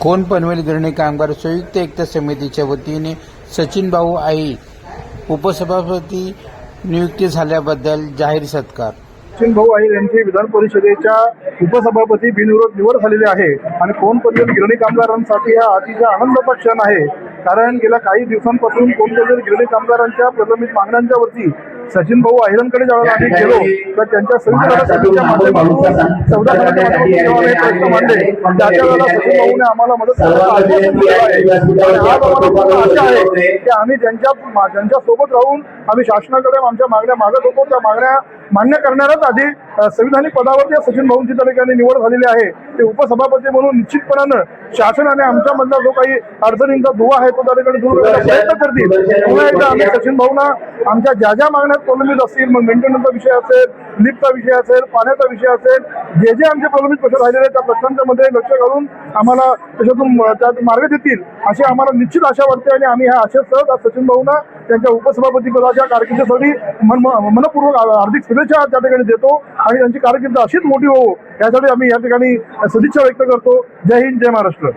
कोण पनवेल गिरणी कामगार संयुक्त एकता समितीच्या वतीने सचिन भाऊ आई उपसभापती नियुक्ती झाल्याबद्दल जाहीर सत्कार। सचिन भाऊ आई यांची विधान परिषदेच्या उपसभापती बिनविरोध निवड झालेली आहे आणि कोण पनवेल गिरणी कामगारांसाठी हा अतिशय आनंदाचा क्षण आहे। कारण गेल्या काही दिवसांपासून कोण पनवेल गिरणी कामगारांच्या प्रलंबित मागण्यांच्या वरती सचिन भाऊ अहिरांकडे जेव्हा आम्ही गेलो तर त्यांच्या संयुक्त समितीच्या माध्यमातून 14 प्रश्न मांडले, त्याच्या वेळेला सचिन भाऊने आम्हाला मदत करण्याचं आश्वासन दिलं आहे आणि आज आम्हाला आशा आहे की आम्ही ज्यांच्या सोबत राहून आम्ही शासनाकडे आमच्या मागण्या मागत होतो त्या मागण्या मान्य करणारच आधी संविधानिक पदावरती सचिन भाऊंची त्या ठिकाणी निवड झालेली आहे। ते उपसभापती म्हणून निश्चितपणानं शासनाने आमच्यामधला जो काही अडचणींचा दुवा आहे तो त्या ठिकाणी दूर करण्याचा प्रयत्न करतील। पुन्हा एकदा आम्ही सचिन भाऊंना आमच्या ज्या ज्या मागण्यात प्रलंबित असतील, मग मेंटेनन्सचा विषय असेल, लिफ्टचा विषय असेल, पाण्याचा विषय असेल, जे जे आमचे प्रलंबित प्रश्न राहिलेले त्या प्रश्नांच्या मध्ये लक्ष घालून आम्हाला त्याच्यातून त्यात मार्ग देतील अशी आम्हाला निश्चित आशा वाटते आणि आम्ही ह्या आशेसह सचिन भाऊंना त्यांच्या उपसभापती पदाच्या कारकिर्दीसाठी मनपूर्वक हार्दिक शुभेच्छा त्या ठिकाणी देतो आणि त्यांची कारकीर्द अशीच मोठी होवो यासाठी आम्ही या ठिकाणी सदिच्छा व्यक्त करतो। जय हिंद, जय महाराष्ट्र।